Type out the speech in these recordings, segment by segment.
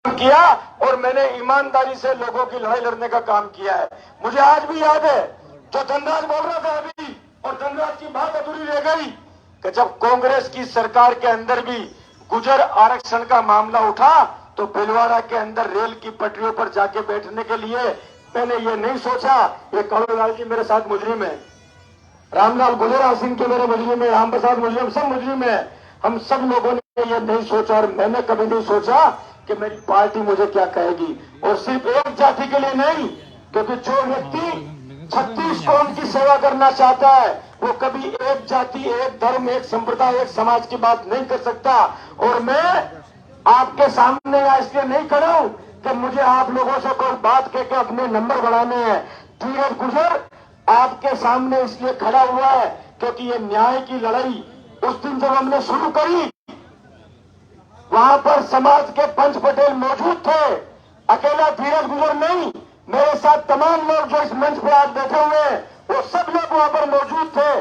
किया और मैंने ईमानदारी से लोगों की लड़ाई लड़ने का काम किया है। मुझे आज भी याद है जो धनराज बोल रहा था अभी, और धनराज की बात अधूरी रह गई कि जब कांग्रेस की सरकार के अंदर भी गुजर आरक्षण का मामला उठा तो भीलवाड़ा के अंदर रेल की पटरियों पर जाके बैठने के लिए मैंने ये नहीं सोचा ये कालूलाल जी मेरे साथ मुजरिम है, रामलाल गुलेरा सिंह के मेरे मुजरिम है, राम प्रसाद मुजरिम, सब मुजरिम है। हम सब लोगों ने ये नहीं सोचा और मैंने कभी नहीं सोचा कि मेरी पार्टी मुझे क्या कहेगी। और सिर्फ एक जाति के लिए नहीं, क्योंकि जो व्यक्ति 36 कौम की सेवा करना चाहता है वो कभी एक जाति, एक धर्म, एक संप्रदाय, एक समाज की बात नहीं कर सकता। और मैं आपके सामने यहाँ इसलिए नहीं खड़ा हूं कि मुझे आप लोगों से कोई बात कहकर अपने नंबर बढ़ाने हैं। धीरज गुजर आपके सामने इसलिए खड़ा हुआ है क्योंकि ये न्याय की लड़ाई उस दिन जब हमने शुरू करी वहां पर समाज के पंच पटेल मौजूद थे, अकेला धीरज गुजर नहीं, मेरे साथ तमाम लोग जो इस मंच पर आज बैठे हुए हैं वो सब लोग वहां पर मौजूद थे।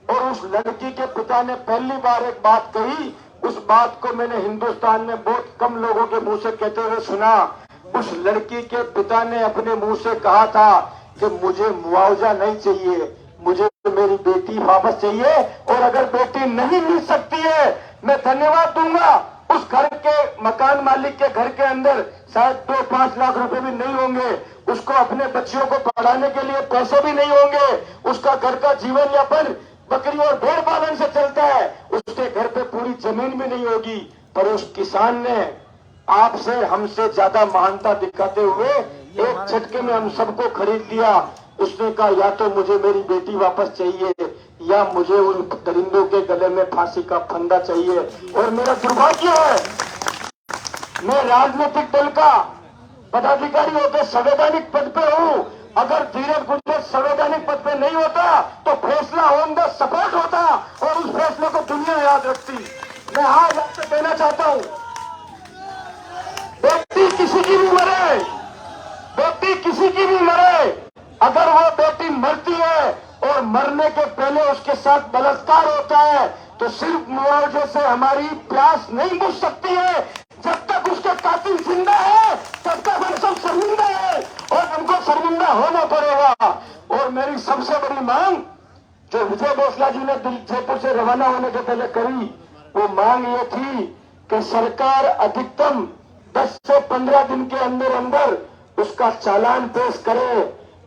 और उस लड़की के पिता ने पहली बार एक बात कही, उस बात को मैंने हिंदुस्तान में बहुत कम लोगों के मुंह से कहते हुए सुना। उस लड़की के पिता ने अपने मुंह से कहा था कि मुझे मुआवजा नहीं चाहिए, मुझे मेरी बेटी वापस चाहिए, और अगर बेटी नहीं मिल सकती है मैं धन्यवाद दूंगा। उस घर के मकान मालिक के घर के अंदर शायद 2-5 लाख रुपए भी नहीं होंगे, उसको अपने बच्चियों को पढ़ाने के लिए पैसे भी नहीं होंगे, उसका घर का जीवन यापन बकरी और भेड़ पालन से चलता है, उसके घर पे पूरी जमीन भी नहीं होगी, पर उस किसान ने आपसे हमसे ज्यादा महानता दिखाते हुए एक झटके में हम सबको खरीद लिया। उसने कहा या तो मुझे मेरी बेटी वापस चाहिए या मुझे उन दरिंदों के गले में फांसी का फंदा चाहिए। और मेरा दुर्भाग्य है मैं राजनीतिक दल का पदाधिकारी होकर संवैधानिक पद पे हूं। अगर धीरज गुजर संवैधानिक पद पे नहीं होता तो फैसला ऑन द स्पॉट होता और उस फैसले को दुनिया याद रखती। मैं आज आपसे कहना चाहता हूं, बेटी किसी की भी मरे, बेटी किसी की भी मरे, अगर वो बेटी मरती है और मरने के पहले उसके साथ बलात्कार होता है तो सिर्फ मुआवजे से हमारी प्यास नहीं बुझ सकती है। जब तक उसके कातिल जिंदा है तब तक हम सब शर्मिंदा है और हमको शर्मिंदा होना पड़ेगा। और मेरी सबसे बड़ी मांग जो विजय भोसला जी ने जयपुर से रवाना होने के पहले करी, वो मांग ये थी कि सरकार अधिकतम 10 से 15 दिन के अंदर अंदर उसका चालान पेश करे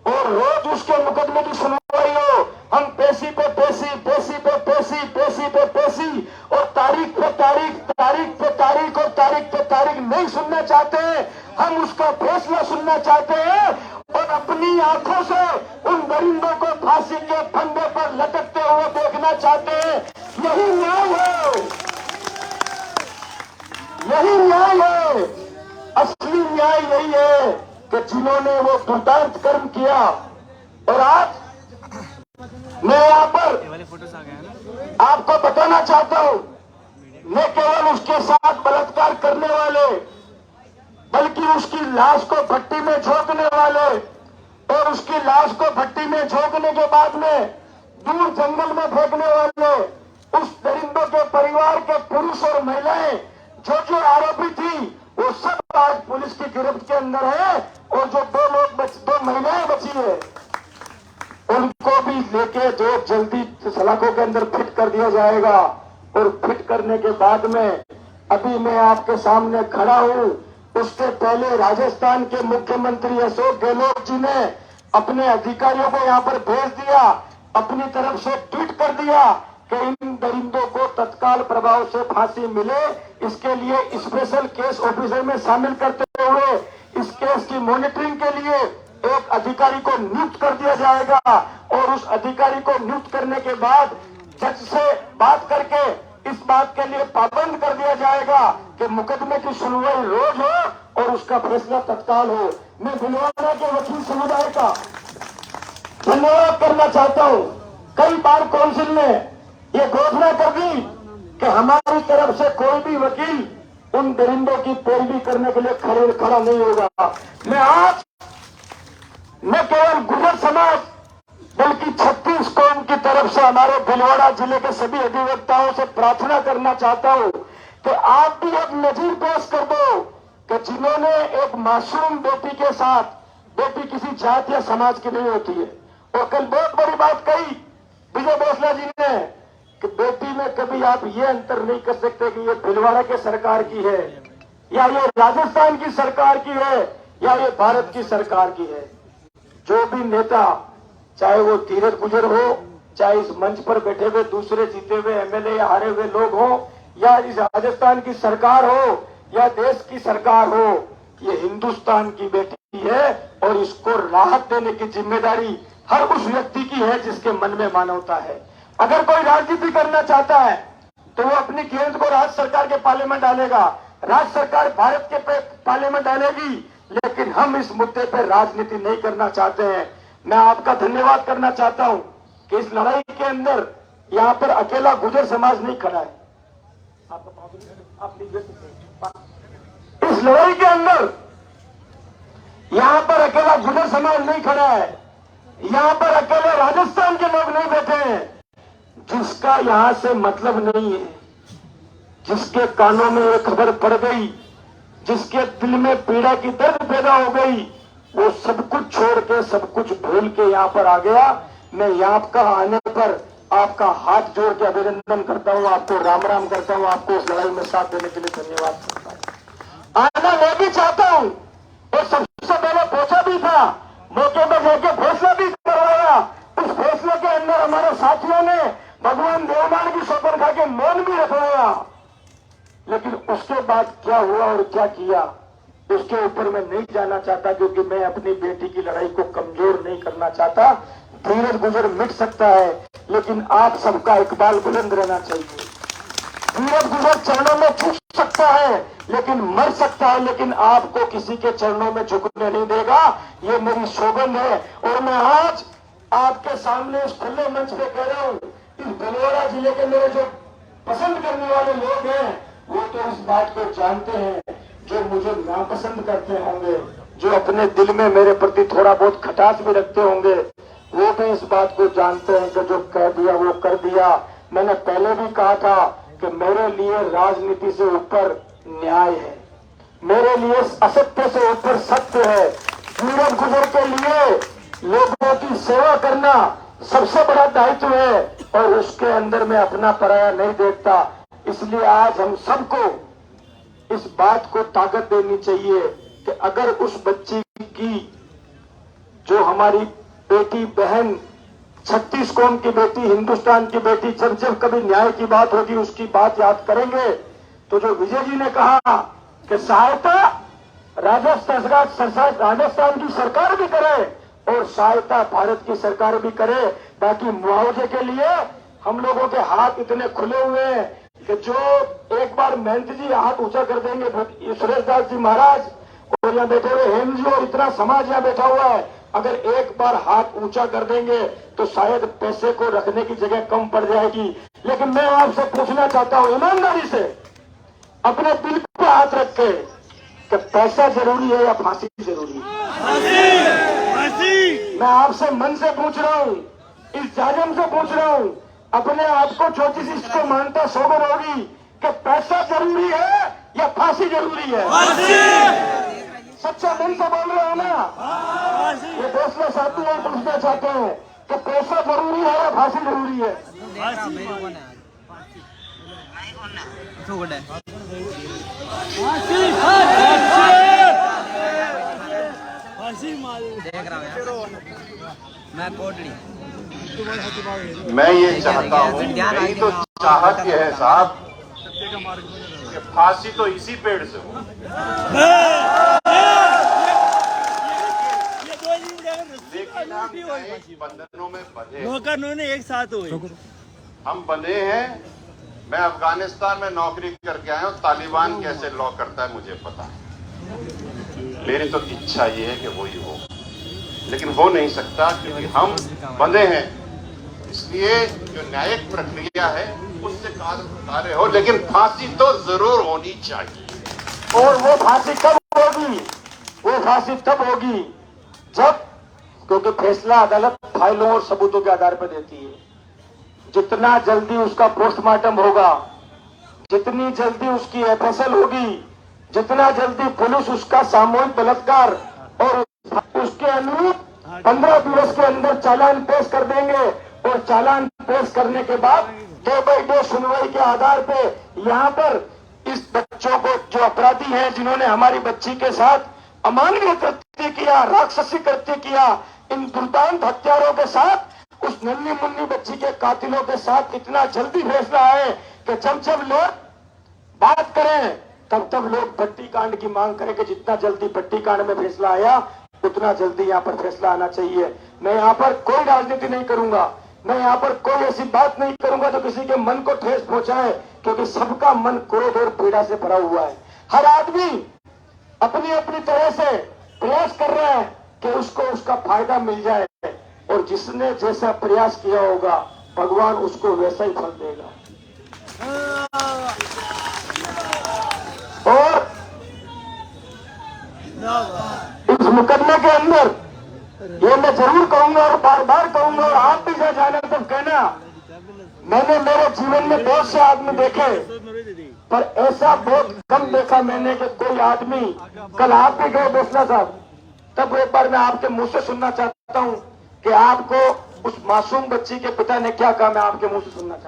और रोज उसके मुकदमे की सुनवाई हो। हम पेशी पे पेशी, पेशी पे पेशी, पेशी पे पेशी और तारीख पे तारीख, तारीख पे तारीख और तारीख पे तारीख नहीं सुनना चाहते हैं। हम उसका फैसला सुनना चाहते हैं और अपनी आंखों से उन दरिंदों को फांसी के फंदे पर लटकते हुए देखना चाहते हैं। यही न्याय है, यही न्याय है। असली न्याय यही है कि जिन्होंने वो दुर्दांत कर्म किया। और आज मैं यहाँ पर आपको बताना चाहता हूँ, न केवल उसके साथ बलात्कार करने वाले बल्कि उसकी लाश को भट्टी में झोंकने वाले और उसकी लाश को भट्टी में झोंकने के बाद में दूर जंगल में फेंकने वाले उस दरिंदों के परिवार के पुरुष और महिलाएं जो जो आरोपी थी वो सब आज पुलिस की गिरफ्त के अंदर है। और जो दो महिलाएं बची है उनको भी लेके जो जल्दी सलाखों के अंदर फिट कर दिया जाएगा। और फिट करने के बाद में अभी मैं आपके सामने खड़ा हूं, उसके पहले राजस्थान के मुख्यमंत्री अशोक गहलोत जी ने अपने अधिकारियों को यहां पर भेज दिया, अपनी तरफ से ट्वीट कर दिया कि इन दरिंदों को तत्काल प्रभाव से फांसी मिले। इसके लिए स्पेशल केस ऑफिसर में शामिल करते हुए इस केस की मॉनिटरिंग के लिए एक अधिकारी को नियुक्त कर दिया जाएगा। और उस अधिकारी को नियुक्त करने के बाद जज से बात करके इस बात के लिए पाबंद कर दिया जाएगा कि मुकदमे की सुनवाई रोज हो और उसका फैसला तत्काल हो। मैं भीलवाड़ा के वकील समुदाय का धन्यवाद करना चाहता हूं। कई बार काउंसिल ने ये घोषणा कर दी कि हमारी तरफ से कोई भी वकील उन दरिंदों की पैरवी करने के लिए खड़ा नहीं होगा। मैं आज न केवल गुजर समाज बल्कि 36 कौम की तरफ से हमारे भीलवाड़ा जिले के सभी अधिवक्ताओं से प्रार्थना करना चाहता हूं कि आप भी एक नजीर पेश कर दो कि जिन्होंने एक मासूम बेटी के साथ, बेटी किसी जात या समाज की नहीं होती है, और कल बहुत बड़ी बात कही विजय भोसले जी ने कि बेटी में कभी आप ये अंतर नहीं कर सकते कि ये भिलवाड़ा के सरकार की है या ये राजस्थान की सरकार की है या ये भारत की सरकार की है। जो भी नेता, चाहे वो धीरज गुजर हो, चाहे इस मंच पर बैठे हुए दूसरे जीते हुए एमएलए या हारे हुए लोग हो, या इस राजस्थान की सरकार हो या देश की सरकार हो, ये हिंदुस्तान की बेटी है और इसको राहत देने की जिम्मेदारी हर उस व्यक्ति की है जिसके मन में मानवता है। अगर कोई राजनीति करना चाहता है तो वो अपनी गेंद को राज्य सरकार के पार्लियामेंट डालेगा, राज्य सरकार भारत के पार्लियामेंट डालेगी, लेकिन हम इस मुद्दे पर राजनीति नहीं करना चाहते हैं। मैं आपका धन्यवाद करना चाहता हूं कि इस लड़ाई के अंदर यहां पर अकेला गुर्जर समाज नहीं खड़ा है। इस लड़ाई के अंदर यहां पर अकेला गुर्जर समाज नहीं खड़ा है, यहां पर अकेले राजस्थान के लोग नहीं बैठे हैं। जिसका यहां से मतलब नहीं है, जिसके कानों में ये खबर पड़ गई, जिसके दिल में पीड़ा की दर्द पैदा हो गई, वो सब कुछ छोड़ के, सब कुछ भूल के यहां पर आ गया। मैं यहाँ का आने पर आपका हाथ जोड़ के अभिनंदन करता हूँ, आपको राम राम करता हूँ, आपको उस लड़ाई में साथ देने के लिए धन्यवाद करता हूँ। आना मैं भी चाहता हूँ और सबसे पहले पहुंचा भी था, मौके पर जाके फैसला भी करवाया। उस फैसले के अंदर हमारे साथियों ने भगवान देवमान की सौगंध खा के मौन भी रखवाया, लेकिन उसके बाद क्या हुआ और क्या किया उसके ऊपर मैं नहीं जाना चाहता, क्योंकि मैं अपनी बेटी की लड़ाई को कमजोर नहीं करना चाहता। धीरज गुजर मिट सकता है, लेकिन आप सबका इकबाल बुलंद रहना चाहिए। धीरज गुजर चरणों में झुक सकता है लेकिन मर सकता है, लेकिन आपको किसी के चरणों में झुकने नहीं देगा। ये मेरी सौगंध है और मैं आज आपके सामने इस खुले मंच पे कह रहा हूँ, इस भिलवाड़ा जिले के मेरे जो पसंद करने वाले लोग हैं वो तो इस बात को जानते हैं, जो मुझे नापसंद करते होंगे, जो अपने दिल में मेरे प्रति थोड़ा बहुत खटास भी रखते होंगे, वो भी इस बात को जानते हैं कि जो कह दिया वो कर दिया। मैंने पहले भी कहा था कि मेरे लिए राजनीति से ऊपर न्याय है, मेरे लिए असत्य से ऊपर सत्य है। धीरज गुजर के लिए लोगों की सेवा करना सबसे बड़ा दायित्व है और उसके अंदर मैं अपना पराया नहीं देखता। इसलिए आज हम सबको इस बात को ताकत देनी चाहिए कि अगर उस बच्ची की, जो हमारी बेटी बहन, 36 कौम की बेटी, हिंदुस्तान की बेटी, जब जब कभी न्याय की बात होगी उसकी बात याद करेंगे, तो जो विजय जी ने कहा कि सहायता राजस्थान की सरकार भी करे और सहायता भारत की सरकार भी करे। बाकी मुआवजे के लिए हम लोगों के हाथ इतने खुले हुए हैं कि जो एक बार महंत जी हाथ ऊंचा कर देंगे, सुरेश दास जी महाराज और यहाँ बैठे हुए हेम जी और इतना समाज यहाँ बैठा हुआ है, अगर एक बार हाथ ऊंचा कर देंगे तो शायद पैसे को रखने की जगह कम पड़ जाएगी। लेकिन मैं आपसे पूछना चाहता हूँ ईमानदारी से, अपने दिल पे हाथ रख के, कि पैसा जरूरी है या फांसी जरूरी है? मैं आपसे मन से पूछ रहा हूँ, इस जाजम से पूछ रहा हूँ, अपने आप को ज्योतिष इसको मानता सोबर होगी कि पैसा जरूरी है या फांसी जरूरी है? सच्चा मन से बोल रहे हो ना? ये फैसला साथी नहीं पूछना चाहते हैं कि पैसा जरूरी है या फांसी जरूरी है? मैं ये चाहता हूँ, मेरी तो चाहत ये है साहब कि फांसी तो इसी पेड़ से हो, लेकिन हम न्यायिक बंधनों में बंधे, एक साथ हुए हम बंधे हैं। मैं अफगानिस्तान में नौकरी करके आया हूँ, तालिबान कैसे लॉ करता है मुझे पता है। मेरी तो इच्छा ये है कि वही हो, लेकिन हो नहीं सकता क्योंकि हम बंधे हैं। इसलिए जो न्यायिक प्रक्रिया है उससे कार्य हो, लेकिन फांसी तो जरूर होनी चाहिए। और वो फांसी कब होगी? वो फांसी तब होगी जब, क्योंकि फैसला अदालत फाइलों और सबूतों के आधार पर देती है। जितना जल्दी उसका पोस्टमार्टम होगा, जितनी जल्दी उसकी एफएसएल होगी, जितना जल्दी पुलिस उसका सामूहिक बलात्कार और उसके अनुरूप 15 दिवस के अंदर चालान पेश कर देंगे और चालान पेश करने के बाद डे बाई डे सुनवाई के आधार पे यहाँ पर इस बच्चों को, जो अपराधी हैं जिन्होंने हमारी बच्ची के साथ अमानवीय कृत्य किया, राक्षसी कृत्य किया, इन दुर्दांत हत्यारों के साथ, उस नन्ही मुन्नी बच्ची के कातिलों के साथ इतना जल्दी फैसला आए कि जब जब लोग बात करें तब तब लोग भट्टी कांड की मांग करें कि जितना जल्दी भट्टी कांड में फैसला आया उतना जल्दी यहाँ पर फैसला आना चाहिए। मैं यहाँ पर कोई राजनीति नहीं करूंगा, मैं यहाँ पर कोई ऐसी बात नहीं करूंगा जो किसी के मन को ठेस पहुंचाए, क्योंकि सबका मन क्रोध और पीड़ा से भरा हुआ है। हर आदमी अपनी अपनी तरह से प्रयास कर रहा है कि उसको उसका फायदा मिल जाए, और जिसने जैसा प्रयास किया होगा भगवान उसको वैसा ही फल देगा। और इस मुकदमे के अंदर ये मैं जरूर कहूंगा और बार बार कहूंगा, और आप भी जब जाना तब कहना, मैंने मेरे जीवन में बहुत से आदमी देखे, पर ऐसा बहुत कम देखा मैंने कि कोई आदमी, कल आप भी गए बोसला साहब, तब एक बार मैं आपके मुंह से सुनना चाहता हूं कि आपको उस मासूम बच्ची के पिता ने क्या कहा, मैं आपके मुंह से सुनना चाहता हूं।